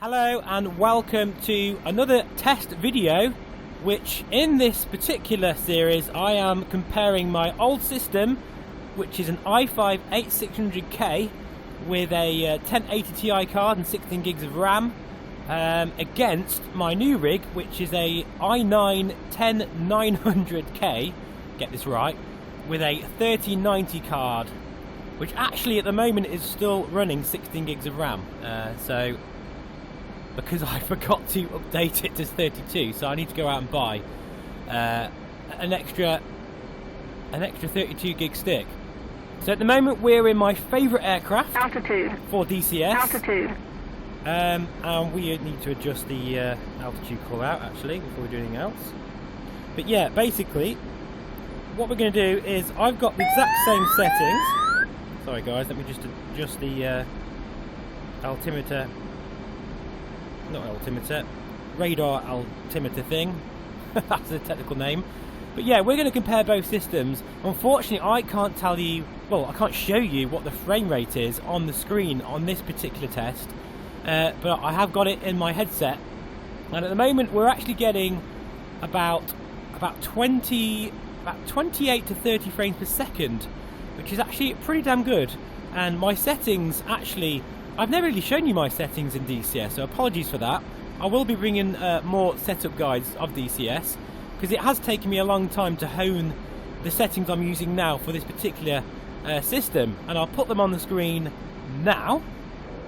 Hello and welcome to another test video, which in this particular series I am comparing my old system, which is an i5 8600K with a 1080 Ti card and 16 gigs of RAM, against my new rig, which is a i9 10900K, get this right, with a 3090 card, which actually at the moment is still running 16 gigs of RAM. So because I forgot to update it to 32, so I need to go out and buy an extra 32 gig stick. So at the moment we're in my favourite aircraft, altitude for DCS. Altitude. And we need to adjust the altitude call out actually before we do anything else. But yeah, basically what we're going to do is I've got the exact same settings. Sorry guys, let me just adjust the altimeter. Not altimeter, radar altimeter thing. That's the technical name. But yeah, we're going to compare both systems. Unfortunately, I can't tell you, well, I can't show you what the frame rate is on the screen on this particular test. But I have got it in my headset. And at the moment, we're actually getting about 28 to 30 frames per second, which is actually pretty damn good. And my settings actually, I've never really shown you my settings in DCS, so apologies for that. I will be bringing more setup guides of DCS, because it has taken me a long time to hone the settings I'm using now for this particular system, and I'll put them on the screen now.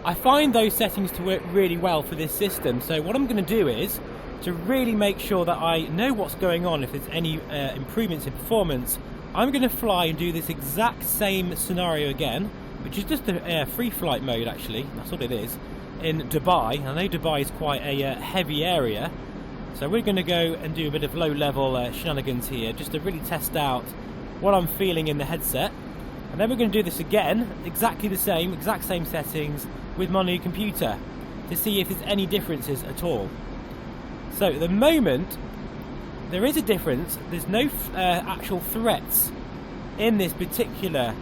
I find those settings to work really well for this system, so what I'm going to do is to really make sure that I know what's going on, if there's any improvements in performance. I'm going to fly and do this exact same scenario again, which is just a free flight mode actually, that's what it is, in Dubai. I know Dubai is quite a heavy area, so we're going to go and do a bit of low level shenanigans here, just to really test out what I'm feeling in the headset. And then we're going to do this again, exactly the same, exact same settings, with my new computer, to see if there's any differences at all. So at the moment, there is a difference. There's no actual threats in this particular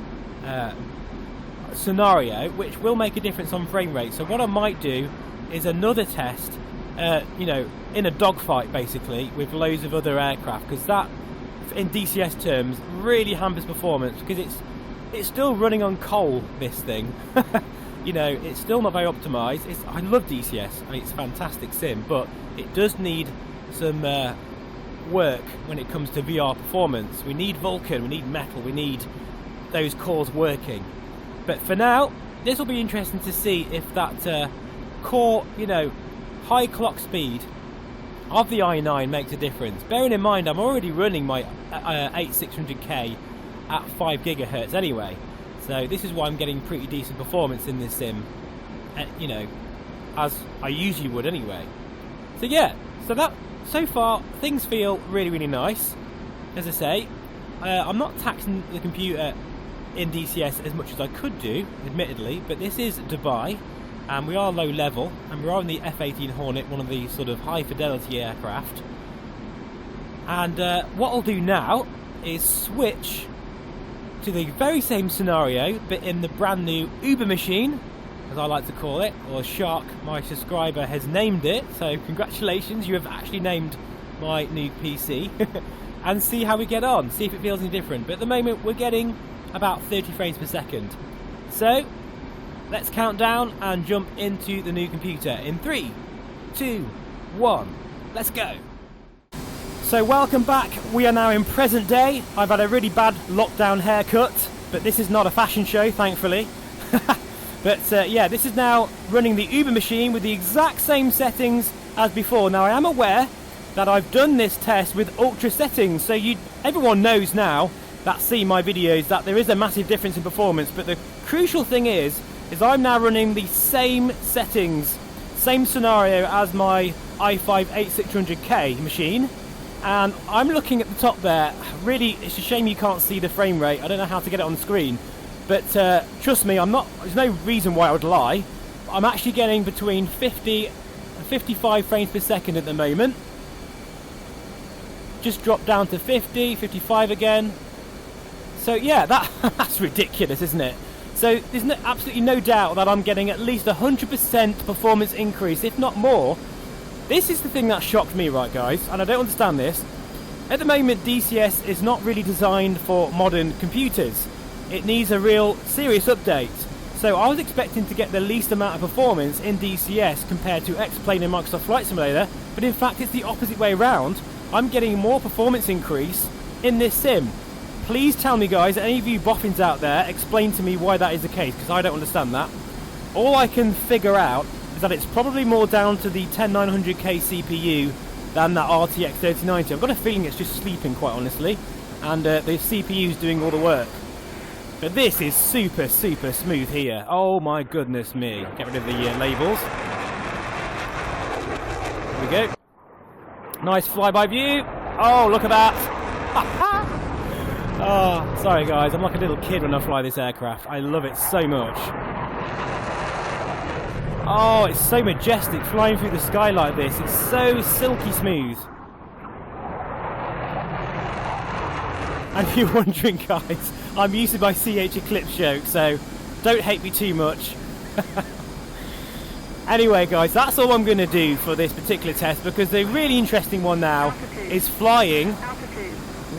scenario, which will make a difference on frame rate. So what I might do is another test, you know, in a dogfight basically, with loads of other aircraft, because that, in DCS terms, really hampers performance, because it's still running on coal, this thing. You know, it's still not very optimized. I love DCS, I mean, it's a fantastic sim, but it does need some work when it comes to VR performance. We need Vulkan, we need metal, we need those cores working. But for now, this will be interesting to see if that core, you know, high clock speed of the i9 makes a difference. Bearing in mind, I'm already running my 8600K at 5 gigahertz anyway. So this is why I'm getting pretty decent performance in this sim, you know, as I usually would anyway. So yeah, so far things feel really, really nice. As I say, I'm not taxing the computer in DCS as much as I could do, admittedly, but this is Dubai, and we are low level, and we're on the F-18 Hornet, one of the sort of high fidelity aircraft. And what I'll do now is switch to the very same scenario, but in the brand new Uber machine, as I like to call it, or Shark, my subscriber, has named it. So congratulations, you have actually named my new PC. And see how we get on, see if it feels any different. But at the moment we're getting about 30 frames per second. So let's count down and jump into the new computer in 3, 2, 1, let's go. So welcome back, we are now in present day. I've had a really bad lockdown haircut, but this is not a fashion show, thankfully. But yeah, this is now running the Uber machine with the exact same settings as before. Now I am aware that I've done this test with ultra settings, so everyone knows now that see my videos that there is a massive difference in performance, but the crucial thing is I'm now running the same settings, same scenario as my i5 8600K machine. And I'm looking at the top there. Really, it's a shame you can't see the frame rate. I don't know how to get it on the screen, but trust me, there's no reason why I would lie. I'm actually getting between 50 and 55 frames per second at the moment. Just dropped down to 50, 55 again. So yeah, that's ridiculous, isn't it? So there's absolutely no doubt that I'm getting at least 100% performance increase, if not more. This is the thing that shocked me, right guys, and I don't understand this. At the moment, DCS is not really designed for modern computers. It needs a real serious update. So I was expecting to get the least amount of performance in DCS compared to X-Plane and Microsoft Flight Simulator, but in fact it's the opposite way around. I'm getting more performance increase in this sim. Please tell me, guys, any of you boffins out there, explain to me why that is the case, because I don't understand that. All I can figure out is that it's probably more down to the 10900K CPU than that RTX 3090. I've got a feeling it's just sleeping, quite honestly, and the CPU's doing all the work. But this is super, super smooth here. Oh my goodness me. Get rid of the labels. There we go. Nice flyby view. Oh, look at that. Oh, sorry guys, I'm like a little kid when I fly this aircraft. I love it so much. Oh, it's so majestic flying through the sky like this. It's so silky smooth. And if you're wondering, guys, I'm used to my CH Eclipse joke, so don't hate me too much. Anyway, guys, that's all I'm going to do for this particular test, because the really interesting one now is flying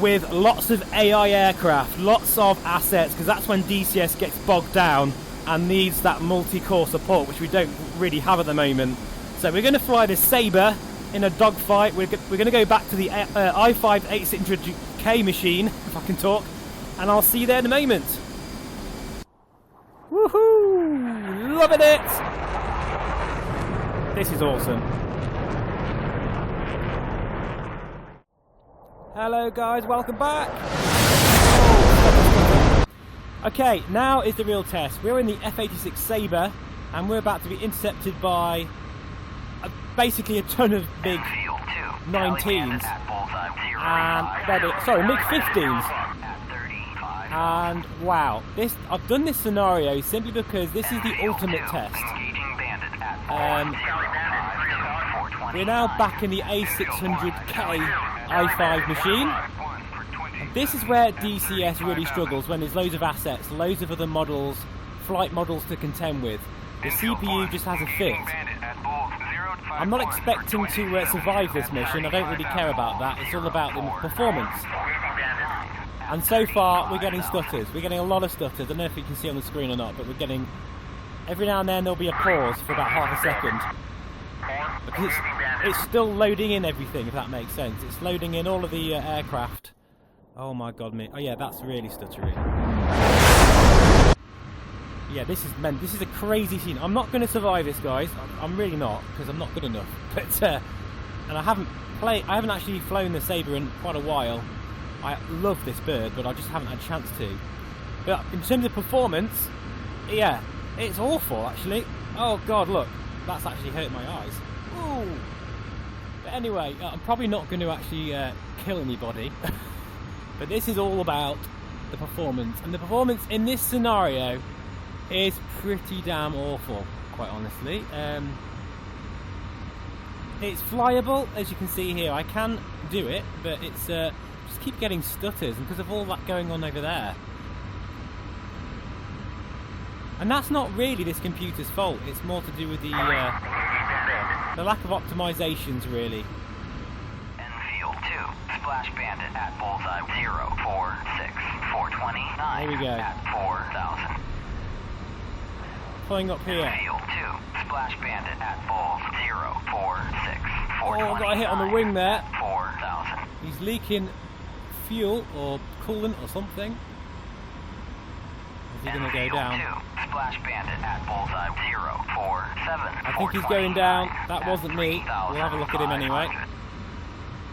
with lots of AI aircraft, lots of assets, because that's when DCS gets bogged down and needs that multi-core support, which we don't really have at the moment. So we're going to fly the Sabre in a dogfight. We're going to go back to the i5 8600K machine, if I can talk, and I'll see you there in a moment. Woohoo! Loving it! This is awesome. Hello guys, welcome back. Okay, now is the real test. We're in the F-86 Sabre, and we're about to be intercepted by basically a ton of MiG 19s and sorry, MiG 15s. And wow, I've done this scenario simply because this is the ultimate test. We're now back in the A600K i5 machine. And this is where DCS really struggles, when there's loads of assets, loads of other models, flight models to contend with. The CPU just has a fit. I'm not expecting to survive this mission. I don't really care about that. It's all about the performance. And so far, we're getting stutters. We're getting a lot of stutters. I don't know if you can see on the screen or not, but we're getting... Every now and then there'll be a pause for about half a second. Because it's still loading in everything, if that makes sense. It's loading in all of the aircraft. Oh my god, me. Oh yeah, that's really stuttery. Yeah, this is a crazy scene. I'm not going to survive this, guys. I'm really not, because I'm not good enough. But and I haven't actually flown the Sabre in quite a while. I love this bird, but I just haven't had a chance to. But in terms of performance, yeah, it's awful actually. Oh god, look, that's actually hurt my eyes. Ooh. But anyway, I'm probably not going to actually kill anybody. But this is all about the performance, and the performance in this scenario is pretty damn awful, quite honestly. It's flyable, as you can see here. I can do it, but it's just keep getting stutters, and because of all that going on over there. And that's not really this computer's fault. It's more to do with the lack of optimizations, really. Field 2, Splash Bandit at bullseye 046, 429. There we go. At 4,000. Pulling up here. Field 2, Splash Bandit at bull 046, 429. Oh, I got a hit on the wing there. 4,000. He's leaking fuel or coolant or something. Is he going to go down? 2, Splash Bandit at bullseye 047. I think he's going down. That wasn't me. We'll have a look at him anyway.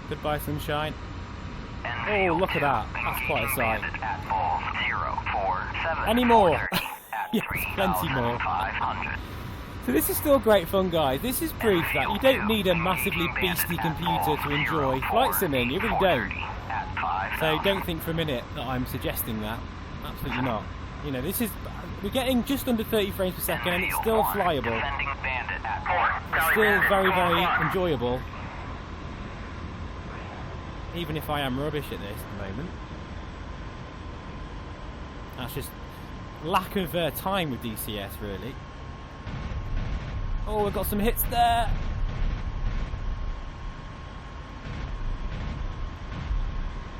Goodbye, sunshine. Oh, look at that. That's quite a sight. Any more? Yes, plenty more. So this is still great fun, guys. This is proof that you don't need a massively beastly computer to enjoy flight simming. You really don't. So don't think for a minute that I'm suggesting that. Absolutely not. You know, we're getting just under 30 frames per second, and it's still flyable. It's still very, very enjoyable. Even if I am rubbish at this at the moment. That's just lack of time with DCS, really. Oh, we've got some hits there.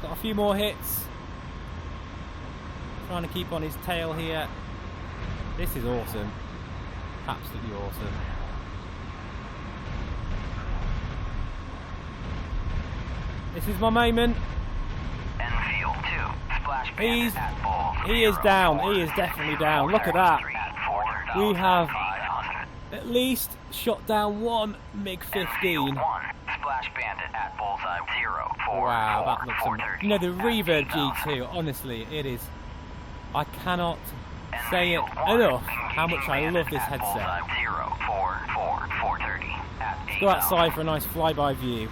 Got a few more hits. Trying to keep on his tail here. This is awesome. Absolutely awesome. This is my moment. Enfield 2, Splash Bandit at Bull He is down. He is definitely down. Look at that. We have at least shot down one MiG-15. Splash Bandit at Bullseye 0, 4, Wow, that 4, looks 430. you know, the Reverb G2, honestly, it is. I cannot say it enough how much I love this headset. 0, 4, 4, 430. Let's go outside for a nice flyby view.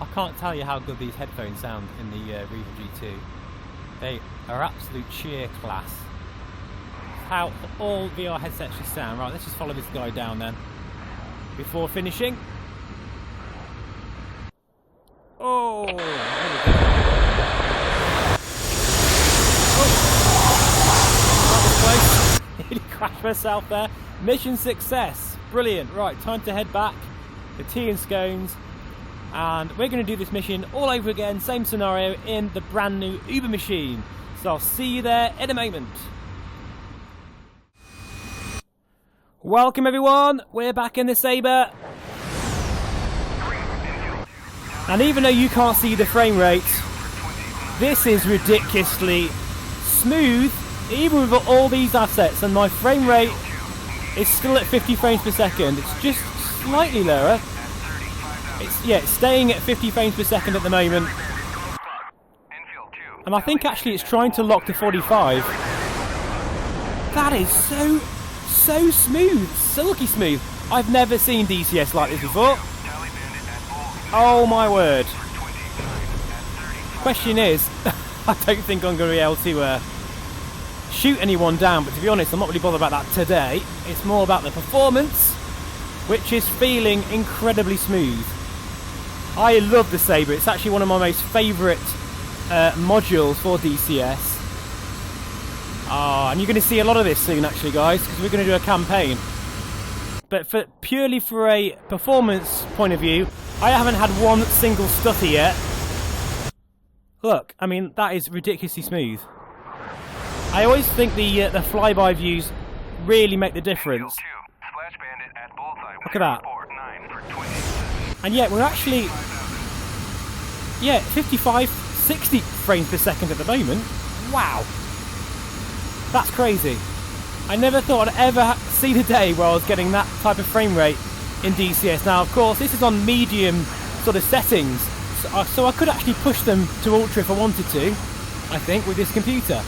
I can't tell you how good these headphones sound in the Reverb G2. They are absolute cheer class. How all VR headsets should sound. Right, let's just follow this guy down then before finishing. Oh, there we go. Oh, that was close. Nearly crashed myself there. Mission success. Brilliant. Right, time to head back. The tea and scones. And we're going to do this mission all over again, same scenario, in the brand new Uber machine. So I'll see you there in a moment. Welcome everyone, we're back in the Sabre. And even though you can't see the frame rate, this is ridiculously smooth, even with all these assets, and my frame rate is still at 50 frames per second. It's just slightly lower. It's staying at 50 frames per second at the moment. And I think actually it's trying to lock to 45. That is so smooth, silky smooth. I've never seen DCS like this before. Oh my word. Question is, I don't think I'm going to be able to shoot anyone down, but to be honest, I'm not really bothered about that today. It's more about the performance, which is feeling incredibly smooth. I love the Sabre. It's actually one of my most favourite modules for DCS. And you're going to see a lot of this soon, actually, guys, because we're going to do a campaign. But purely for a performance point of view, I haven't had one single stutter yet. Look, I mean, that is ridiculously smooth. I always think the flyby views really make the difference. Look at that. And yet we're actually, 55, 60 frames per second at the moment. Wow. That's crazy. I never thought I'd ever see the day where I was getting that type of frame rate in DCS. Now, of course, this is on medium sort of settings, so I could actually push them to ultra if I wanted to, I think, with this computer.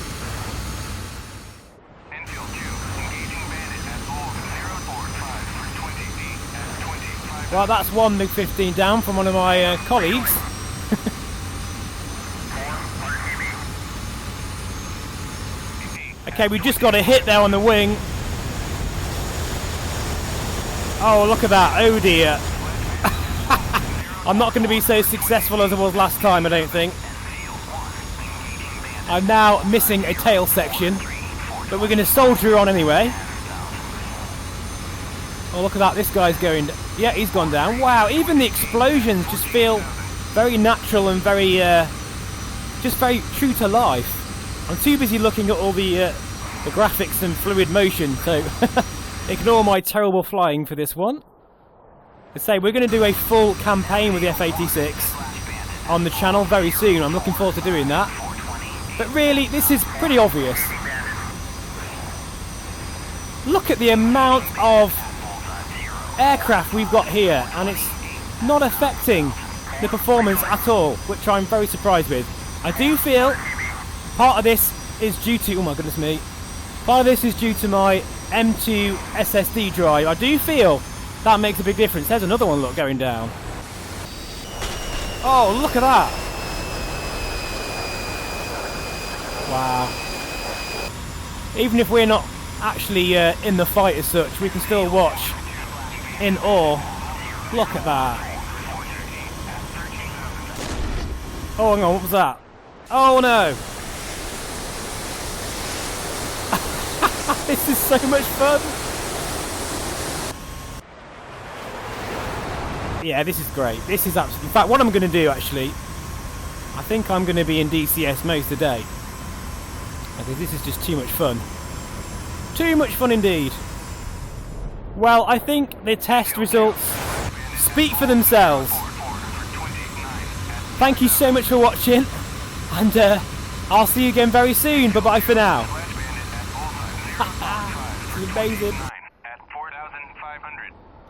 Well, that's one MiG-15 down from one of my colleagues. Okay, we just got a hit there on the wing. Oh, look at that. Oh dear. I'm not going to be so successful as I was last time, I don't think. I'm now missing a tail section, but we're going to soldier on anyway. Oh, look at that. This guy's going... Yeah, he's gone down. Wow, even the explosions just feel very natural and very... just very true to life. I'm too busy looking at all the graphics and fluid motion, so ignore my terrible flying for this one. Let's say we're going to do a full campaign with the F-86 on the channel very soon. I'm looking forward to doing that. But really, this is pretty obvious. Look at the amount of aircraft we've got here, and it's not affecting the performance at all, which I'm very surprised with. I do feel part of this is due to, oh my goodness me, part of this is due to my M2 SSD drive. I do feel that makes a big difference. There's another one, look, going down. Oh, look at that. Wow. Even if we're not actually in the fight as such. We can still watch in awe. Look at that. Oh, hang on, what was that? Oh no! This is so much fun! Yeah, this is great. This is absolutely... In fact, what I'm going to do, actually, I think I'm going to be in DCS most of the day. Because this is just too much fun. Too much fun indeed. Well, I think the test results speak for themselves. Thank you so much for watching, and I'll see you again very soon. Bye-bye for now. It's amazing.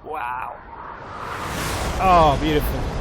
Wow. Oh, beautiful.